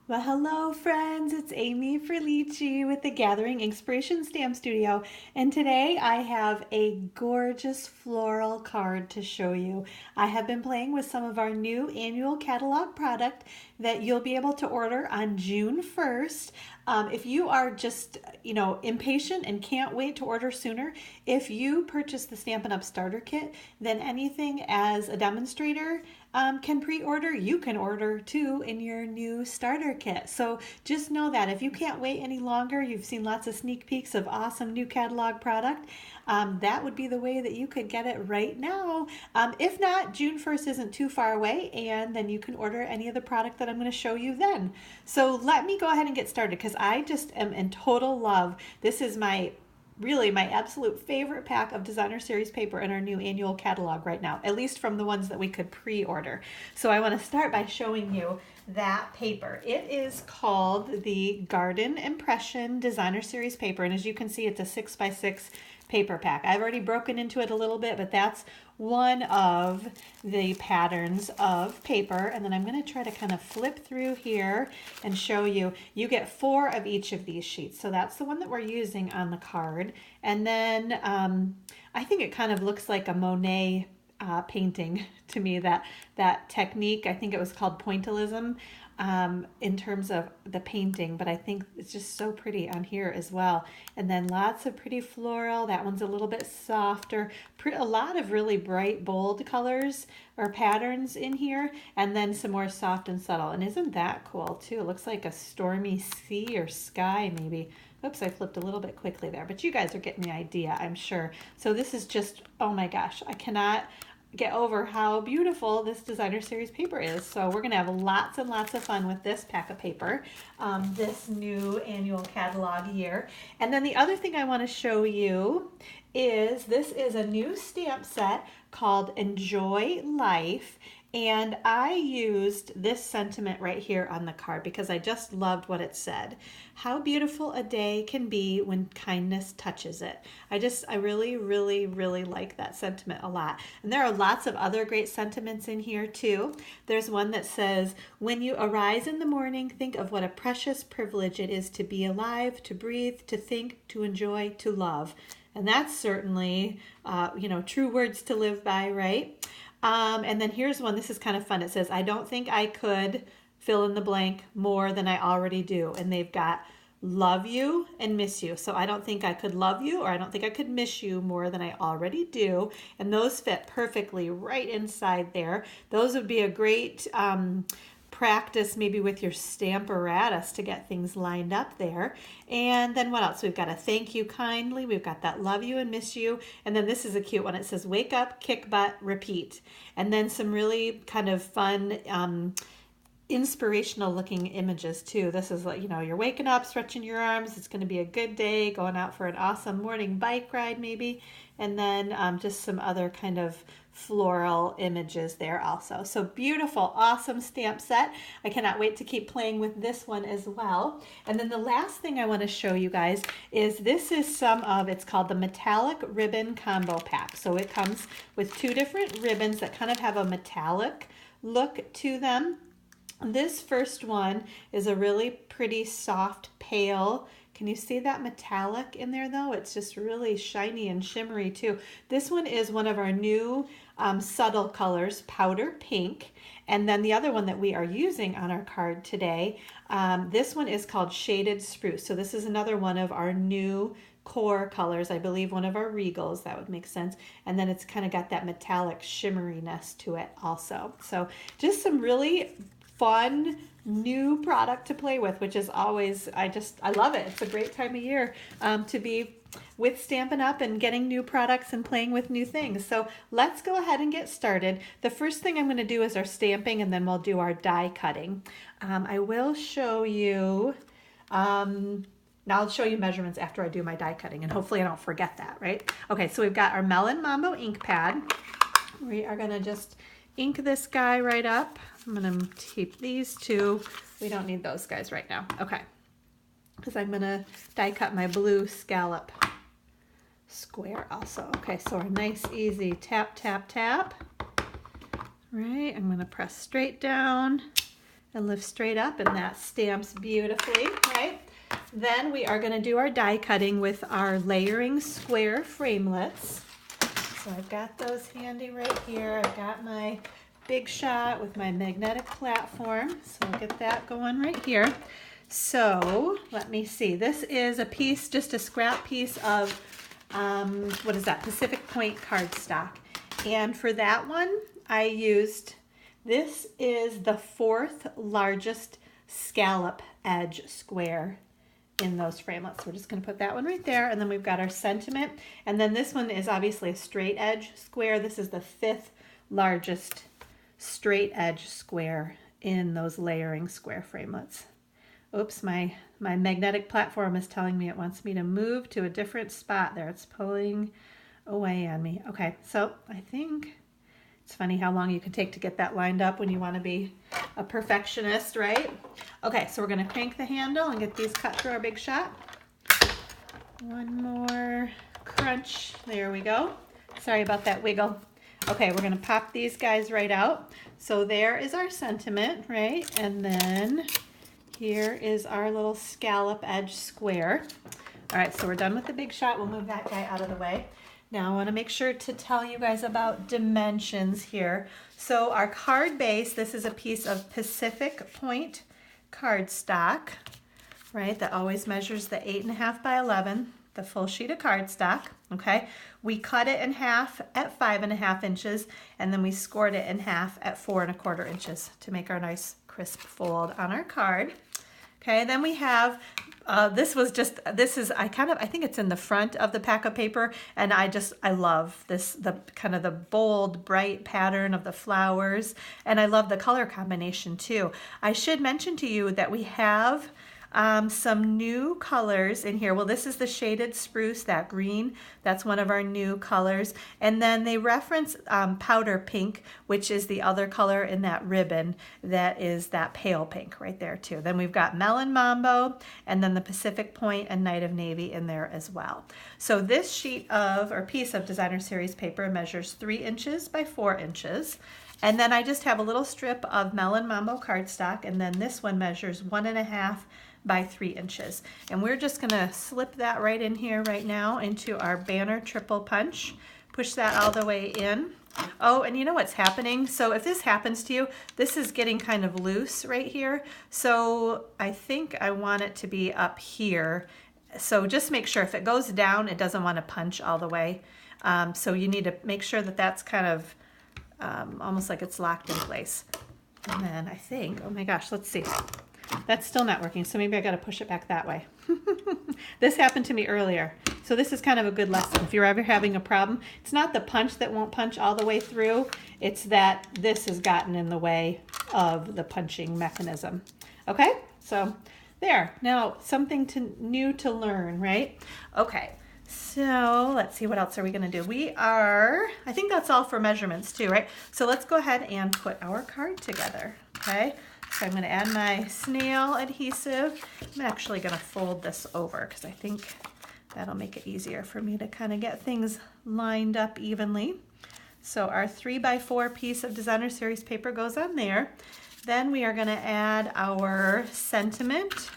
Well, hello friends, it's Amy Frillici with the Gathering Inkspiration Stamp Studio, and today I have a gorgeous floral card to show you. I have been playing with some of our new annual catalog product that you'll be able to order on June 1st. If you are just, impatient and can't wait to order sooner, if you purchase the Stampin' Up! Starter Kit, then anything as a demonstrator can pre-order. You can order too in your new starter kit. So just know that if you can't wait any longer, you've seen lots of sneak peeks of awesome new catalog product, that would be the way that you could get it right now. If not, June 1st isn't too far away, and then you can order any of the product that I'm going to show you then. So let me go ahead and get started because I just am in total love. This is really my absolute favorite pack of designer series paper in our new annual catalog right now, at least from the ones that we could pre-order. So I want to start by showing you that paper. It is called the Garden Impression Designer Series paper, and as you can see, it's a 6x6 paper pack. I've already broken into it a little bit, but that's one of the patterns of paper. And then I'm going to try to kind of flip through here and show you. You get 4 of each of these sheets. So that's the one that we're using on the card. And then I think it kind of looks like a Monet painting to me, that technique. I think it was called pointillism in terms of the painting, but I think it's just so pretty on here as well. And then lots of pretty floral. That one's a little bit softer. A lot of really bright, bold colors or patterns in here, and then some more soft and subtle. And isn't that cool too? It looks like a stormy sea or sky maybe. Oops, I flipped a little bit quickly there, but you guys are getting the idea, I'm sure. So this is just, oh my gosh, I cannot get over how beautiful this designer series paper is. So we're gonna have lots and lots of fun with this pack of paper this new annual catalog year. And then the other thing I want to show you is this is a new stamp set called Enjoy Life. And I used this sentiment right here on the card because I just loved what it said. How beautiful a day can be when kindness touches it. I really, really, really like that sentiment a lot. And there are lots of other great sentiments in here too. There's one that says, when you arise in the morning, think of what a precious privilege it is to be alive, to breathe, to think, to enjoy, to love. And that's certainly, true words to live by, right? And then here's one, this is kind of fun. It says, I don't think I could fill in the blank more than I already do. And they've got love you and miss you. So I don't think I could love you, or I don't think I could miss you more than I already do. And those fit perfectly right inside there. Those would be a great practice maybe with your Stamparatus to get things lined up there. And then what else? We've got a thank you kindly. We've got that love you and miss you. And then this is a cute one. It says wake up, kick butt, repeat. And then some really kind of fun inspirational looking images too. This is like, you're waking up, stretching your arms. It's going to be a good day, going out for an awesome morning bike ride maybe. And then just some other kind of floral images there also. So beautiful, awesome stamp set. I cannot wait to keep playing with this one as well. And then the last thing I want to show you guys is this is it's called the Metallic Ribbon Combo Pack. So it comes with 2 different ribbons that kind of have a metallic look to them. This first one is a really pretty soft pale. Can you see that metallic in there though? It's just really shiny and shimmery too. This one is one of our new subtle colors, powder pink. And then the other one that we are using on our card today, this one is called Shaded Spruce. So this is another one of our new core colors, I believe one of our regals, that would make sense. And then it's kind of got that metallic shimmeriness to it also. So just some really fun new product to play with, which is always, I love it. It's a great time of year to be with Stampin' Up! And getting new products and playing with new things. So let's go ahead and get started. The first thing I'm going to do is our stamping, and then we'll do our die cutting. I will show you, now I'll show you measurements after I do my die cutting, and hopefully I don't forget that, right? Okay, so we've got our Melon Mambo Ink Pad. We are going to just ink this guy right up. I'm going to keep these 2. We don't need those guys right now. Okay. Because I'm going to die cut my blue scallop square also. Okay, so a nice easy tap, tap, tap. Right, I'm going to press straight down and lift straight up, and that stamps beautifully, right? Then we are going to do our die cutting with our layering square framelits. So I've got those handy right here. I've got my Big Shot with my magnetic platform. So I'll get that going right here. So let me see. This is a piece, just a scrap piece of, what is that, Pacific Point cardstock. And for that one, I used, this is the 4th largest scallop edge square in those framelits. We're just going to put that one right there, and then we've got our sentiment, and then this one is obviously a straight edge square. This is the 5th largest straight edge square in those layering square framelits. Oops, my magnetic platform is telling me it wants me to move to a different spot there. It's pulling away on me. Okay, so I think it's funny how long you can take to get that lined up when you want to be a perfectionist, right? Okay, so we're going to crank the handle and get these cut through our Big Shot. One more crunch. There we go. Sorry about that wiggle. Okay, we're going to pop these guys right out. So there is our sentiment, right? And then here is our little scallop edge square. All right, so we're done with the Big Shot. We'll move that guy out of the way. Now I want to make sure to tell you guys about dimensions here. So our card base, this is a piece of Pacific Point cardstock, right? That always measures the 8.5 by 11, the full sheet of cardstock, okay? We cut it in half at 5.5 inches, and then we scored it in half at 4.25 inches to make our nice crisp fold on our card. Okay, then we have, I think it's in the front of the pack of paper, and I love this, the kind of the bold, bright pattern of the flowers, and I love the color combination too. I should mention to you that we have some new colors in here. Well, this is the shaded spruce, that green. That's one of our new colors. And then they reference powder pink, which is the other color in that ribbon. That is that pale pink right there too. Then we've got Melon Mambo, and then the Pacific Point and Night of Navy in there as well. So this sheet of, or piece of Designer Series paper measures 3 inches by 4 inches. And then I just have a little strip of Melon Mambo cardstock, and then this one measures 1.5 by 3 inches. And we're just gonna slip that right in here right now into our banner triple punch. Push that all the way in. Oh, and you know what's happening? So if this happens to you, this is getting kind of loose right here. So I think I want it to be up here. So just make sure if it goes down, it doesn't want to punch all the way. So you need to make sure that that's kind of almost like it's locked in place. And then I think, oh my gosh, let's see. That's still not working, so maybe I got to push it back that way. This happened to me earlier. So this is kind of a good lesson. If you're ever having a problem, it's not the punch that won't punch all the way through. It's that this has gotten in the way of the punching mechanism. Okay, so there. Now, something new to learn, right? Okay, so let's see, what else are we going to do? I think that's all for measurements too, right? So let's go ahead and put our card together, okay? So I'm going to add my Snail Adhesive. I'm actually going to fold this over because I think that'll make it easier for me to kind of get things lined up evenly. So our 3x4 piece of Designer Series paper goes on there. Then we are going to add our sentiment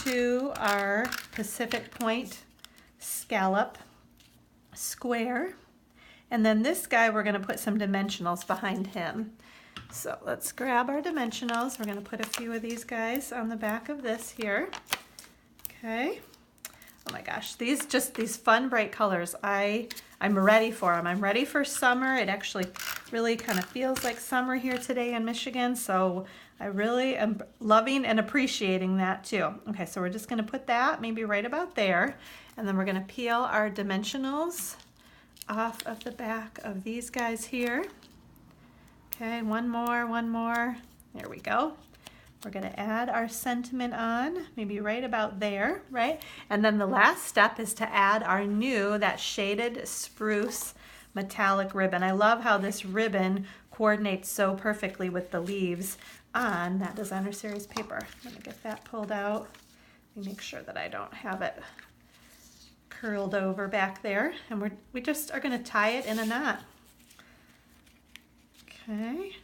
to our Pacific Point scallop square. And then this guy, we're going to put some dimensionals behind him. So let's grab our dimensionals. We're going to put a few of these guys on the back of this here. Okay. Oh my gosh, these fun bright colors. I'm ready for them. I'm ready for summer. It actually really kind of feels like summer here today in Michigan, so I really am loving and appreciating that too. Okay, so we're just going to put that maybe right about there, and then we're going to peel our dimensionals off of the back of these guys here. Okay, one more. There we go. We're going to add our sentiment on, maybe right about there, right? And then the last step is to add our that shaded spruce metallic ribbon. I love how this ribbon coordinates so perfectly with the leaves on that Designer Series paper. I'm going to get that pulled out. Let me make sure that I don't have it curled over back there. And we just are going to tie it in a knot. Okay,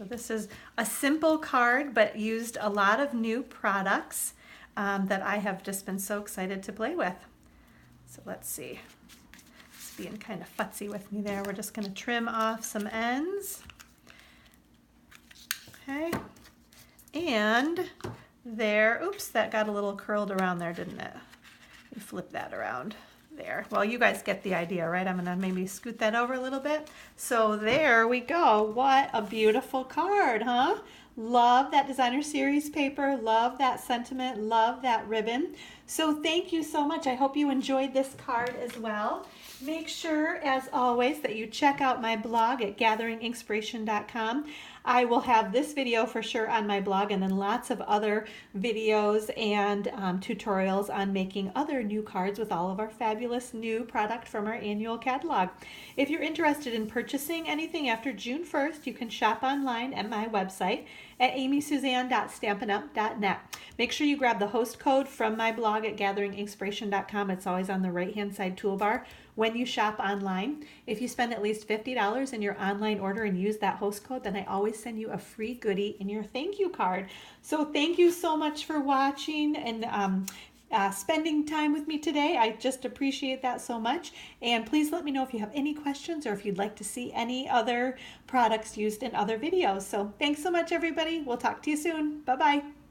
So this is a simple card, but used a lot of new products that I have just been so excited to play with. So let's see. It's being kind of futzy with me there. We're just going to trim off some ends. Okay. And there, oops, that got a little curled around there, didn't it? Let me flip that around. There. Well, you guys get the idea, right? I'm going to maybe scoot that over a little bit. So there we go. What a beautiful card, huh? Love that designer series paper. Love that sentiment. Love that ribbon. So thank you so much. I hope you enjoyed this card as well. Make sure, as always, that you check out my blog at gatheringinkspiration.com. I will have this video for sure on my blog, and then lots of other videos and tutorials on making other new cards with all of our fabulous new product from our annual catalog. If you're interested in purchasing anything after June 1st, you can shop online at my website at amysuzanne.stampinup.net. Make sure you grab the host code from my blog at gatheringinkspiration.com. It's always on the right-hand side toolbar when you shop online. If you spend at least $50 in your online order and use that host code, then I always send you a free goodie in your thank you card. So thank you so much for watching and spending time with me today. I just appreciate that so much. And please let me know if you have any questions or if you'd like to see any other products used in other videos. So thanks so much, everybody. We'll talk to you soon. Bye-bye.